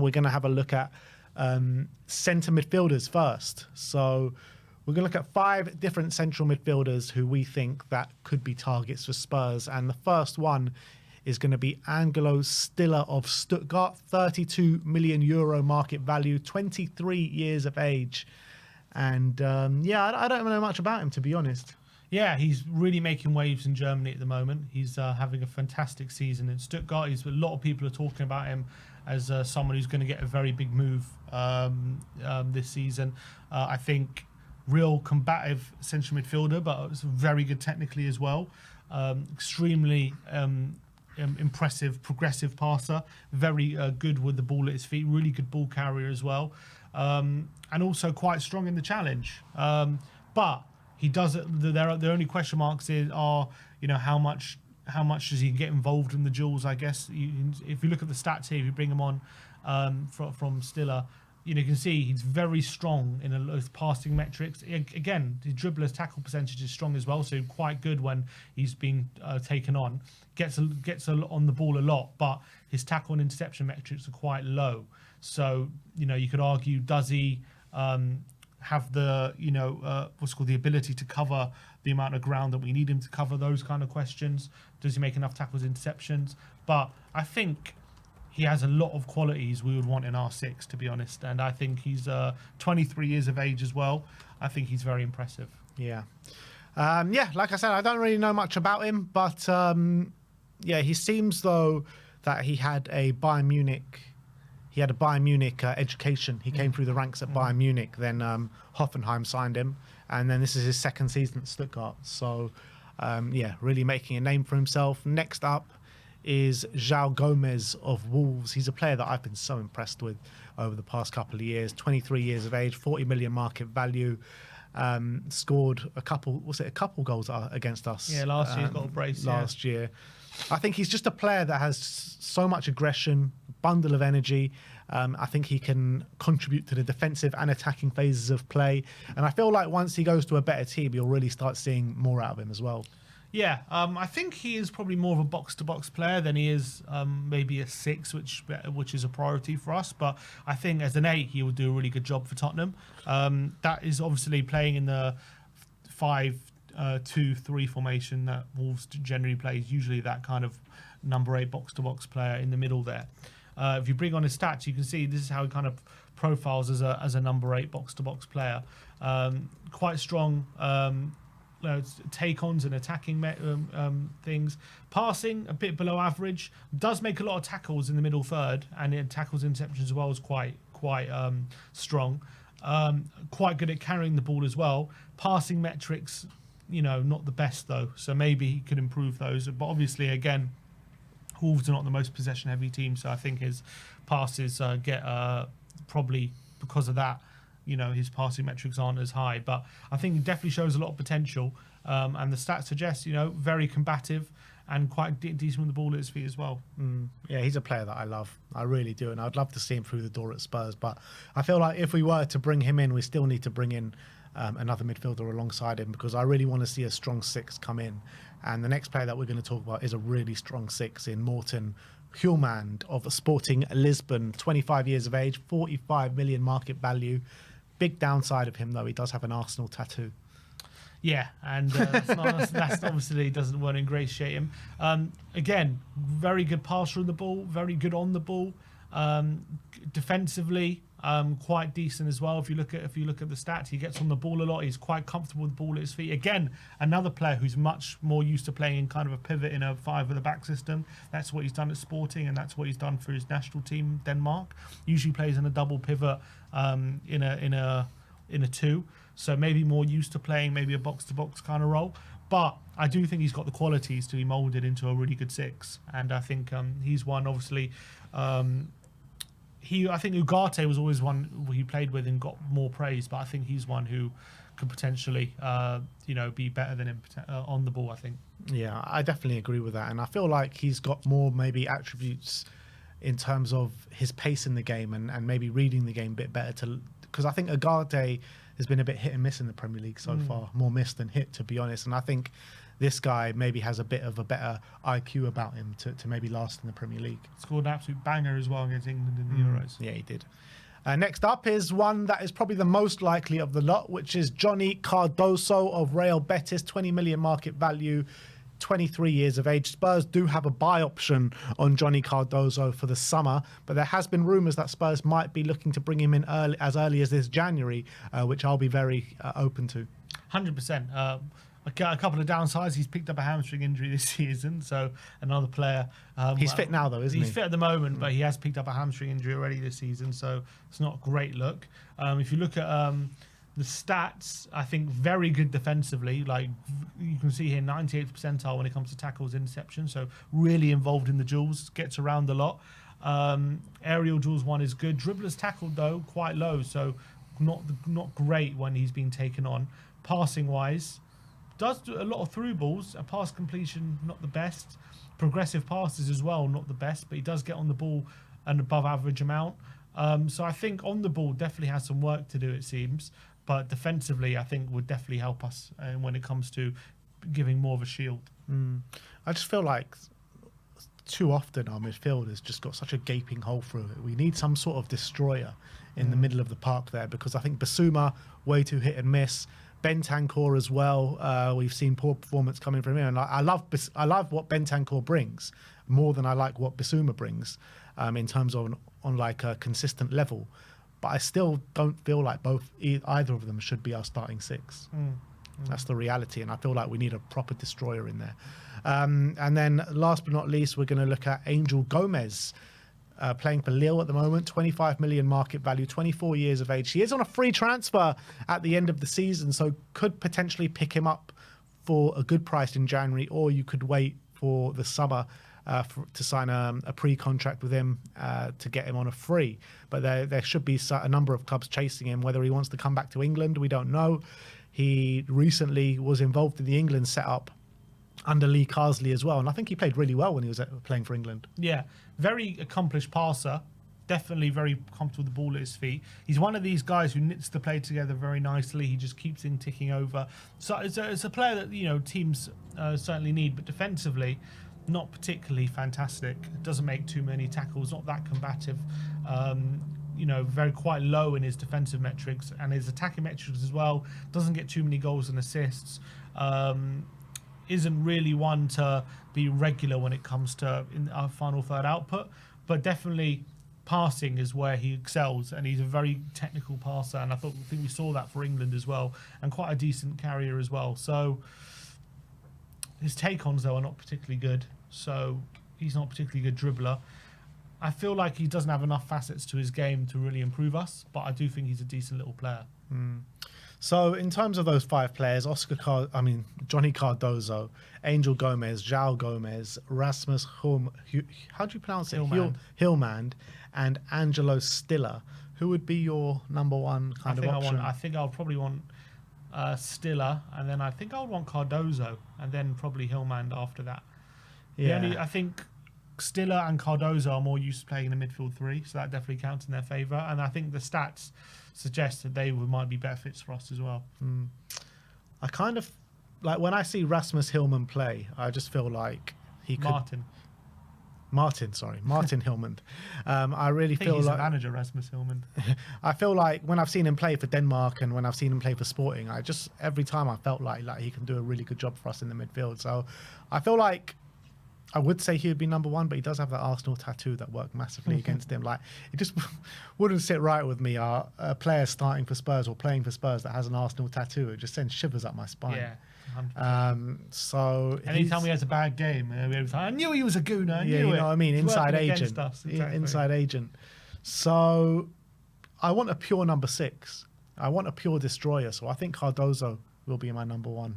we're going to have a look at centre midfielders first. So we're going to look at 5 different central midfielders who we think that could be targets for Spurs. And the first one is going to be Angelo Stiller of Stuttgart, 32 million euro market value, 23 years of age. And I don't know much about him, to be honest. Yeah, he's really making waves in Germany at the moment. He's having a fantastic season in Stuttgart. A lot of people are talking about him as someone who's going to get a very big move this season. I think real combative central midfielder, but it's very good technically as well. Extremely impressive, progressive passer. Very good with the ball at his feet. Really good ball carrier as well. And also quite strong in the challenge. But he does it. The only question marks are how much does he get involved in the duels? I guess if you look at the stats here, if you bring him on from Stiller, you can see he's very strong in his passing metrics. Again, his dribbler's tackle percentage is strong as well, so quite good when he's being taken on. Gets on the ball a lot, but his tackle and interception metrics are quite low. So you could argue, does he have the the ability to cover the amount of ground that we need him to cover? Those kind of questions. Does he make enough tackles, interceptions? But I think he has a lot of qualities we would want in R6, to be honest. And I think he's 23 years of age as well. I think he's very impressive. Yeah. Like I said, I don't really know much about him, but he seems though that he had a Bayern Munich. He had a Bayern Munich education. He came through the ranks at Bayern Munich. Then Hoffenheim signed him, and then this is his second season at Stuttgart. So, really making a name for himself. Next up is Joao Gomes of Wolves. He's a player that I've been so impressed with over the past couple of years. 23 years of age, 40 million market value. Scored a couple goals against us. Yeah, last year he got a brace. Last year. I think he's just a player that has so much aggression, bundle of energy. I think he can contribute to the defensive and attacking phases of play. And I feel like once he goes to a better team, you'll really start seeing more out of him as well. Yeah, I think he is probably more of a box-to-box player than he is maybe a 6, which is a priority for us. But I think as an 8, he will do a really good job for Tottenham. That is obviously playing in the 5-2-3 formation that Wolves generally plays. Usually that kind of number 8 box-to-box player in the middle there. If you bring on his stats, you can see this is how he kind of profiles as a number 8 box-to-box player. Quite strong. Take-ons and attacking things. Passing a bit below average. Does make a lot of tackles in the middle third, and in tackles interceptions as well is quite strong. Quite good at carrying the ball as well. Passing metrics, not the best though. So maybe he could improve those. But obviously, again, Wolves are not the most possession-heavy team, so I think his passes get probably because of that. His passing metrics aren't as high, but I think he definitely shows a lot of potential. And the stats suggest, very combative and quite decent with the ball at his feet as well. Yeah, he's a player that I love. I really do. And I'd love to see him through the door at Spurs. But I feel like if we were to bring him in, we still need to bring in another midfielder alongside him, because I really want to see a strong 6 come in. And the next player that we're going to talk about is a really strong 6 in Morten, Hjulmand of Sporting Lisbon, 25 years of age, 45 million market value. Big downside of him, though, he does have an Arsenal tattoo. Yeah, and that obviously won't ingratiate him. Again, very good passer on the ball, very good on the ball. Defensively, quite decent as well. If you look at the stats, he gets on the ball a lot. He's quite comfortable with the ball at his feet. Again, another player who's much more used to playing in kind of a pivot in a 5 at the back system. That's what he's done at Sporting, and that's what he's done for his national team, Denmark. Usually plays in a double pivot in a 2. So maybe more used to playing maybe a box-to-box kind of role. But I do think he's got the qualities to be moulded into a really good 6. And I think he's one, obviously. I think Ugarte was always one he played with and got more praise. But I think he's one who could potentially, be better than him on the ball, I think. Yeah, I definitely agree with that. And I feel like he's got more maybe attributes in terms of his pace in the game and maybe reading the game a bit better because I think Agate has been a bit hit and miss in the Premier League so far, more miss than hit, to be honest. And I think this guy maybe has a bit of a better IQ about him to maybe last in the Premier League. Scored an absolute banger as well against England in the Euros. Yeah, he did. Next up is one that is probably the most likely of the lot, which is Johnny Cardoso of Real Betis, 20 million market value, 23 years of age. Spurs do have a buy option on Johnny Cardoso for the summer, but there has been rumours that Spurs might be looking to bring him in as early as this January, which I'll be very open to. 100%. A couple of downsides. He's picked up a hamstring injury this season, so another player. He's fit now, though, isn't he? He's fit at the moment, but he has picked up a hamstring injury already this season, so it's not a great look. If you look at the stats, I think very good defensively. Like you can see here, 98th percentile when it comes to tackles, interception. So really involved in the duels, gets around a lot. Aerial duels one is good. Dribblers tackled though quite low, so not great when he's been taken on. Passing wise, does do a lot of through balls. A pass completion not the best. Progressive passes as well not the best, but he does get on the ball an above average amount. So I think on the ball definitely has some work to do, it seems. But defensively, I think would definitely help us when it comes to giving more of a shield. I just feel like too often our midfield has just got such a gaping hole through it. We need some sort of destroyer in the middle of the park there, because I think Basuma, way too hit and miss. Bentancur as well. We've seen poor performance coming from him, and I love what Bentancur brings more than I like what Basuma brings in terms of on like a consistent level. But I still don't feel like either of them should be our starting six. That's the reality, and I feel like we need a proper destroyer in there. And then last but not least, we're going to look at Angel Gomes, playing for Lille at the moment, 25 million market value, 24 years of age. He is on a free transfer at the end of the season, so could potentially pick him up for a good price in January, or you could wait for the summer to sign a pre-contract with him to get him on a free. But there should be a number of clubs chasing him. Whether he wants to come back to England, we don't know. He recently was involved in the England setup under Lee Carsley as well, and I think he played really well when he was playing for England. Yeah, very accomplished passer. Definitely very comfortable with the ball at his feet. He's one of these guys who knits the play together very nicely. He just keeps in ticking over. So it's a player that teams certainly need, but defensively, not particularly fantastic. Doesn't make too many tackles. Not that combative. Very quite low in his defensive metrics and his attacking metrics as well. Doesn't get too many goals and assists. Isn't really one to be regular when it comes to in our final third output, but definitely passing is where he excels, and he's a very technical passer, and I think we saw that for England as well, and quite a decent carrier as well. So his take-ons though are not particularly good, so he's not a particularly good dribbler. I feel like he doesn't have enough facets to his game to really improve us, but I do think he's a decent little player. So in terms of those five players, Johnny Cardoso, Angel Gomes, Joao Gomes, Rasmus how do you pronounce it? Hjulmand, and Angelo Stiller. Who would be your number one kind of option? I think I'll probably want Stiller, and then I think I would want Cardoso, and then probably Hjulmand after that. Yeah. I think Stiller and Cardoso are more used to playing in the midfield three, so that definitely counts in their favour. And I think the stats suggest that they might be better fits for us as well. I kind of like when I see Rasmus Hjulmand play, I just feel like he could. Morten Hjulmand. I really feel he's like a manager, Rasmus Hjulmand. I feel like when I've seen him play for Denmark and when I've seen him play for Sporting, every time I felt like he can do a really good job for us in the midfield. So I feel like I would say he would be number one, but he does have that Arsenal tattoo that worked massively against him. Like, it just wouldn't sit right with me. A player starting for Spurs or playing for Spurs that has an Arsenal tattoo, it just sends shivers up my spine. Yeah. So anytime he has a bad game, I knew he was a gooner. You know what I mean? Inside agent. Exactly. Inside agent. So I want a pure number 6. I want a pure destroyer. So I think Cardoso will be my number one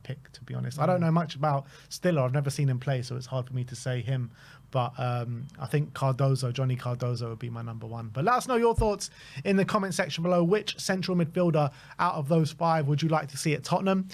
pick, to be honest. I don't know much about Stiller. I've never seen him play, so it's hard for me to say him. But I think Johnny Cardoso would be my number one. But let us know your thoughts in the comment section below. Which central midfielder out of those 5 would you like to see at Tottenham?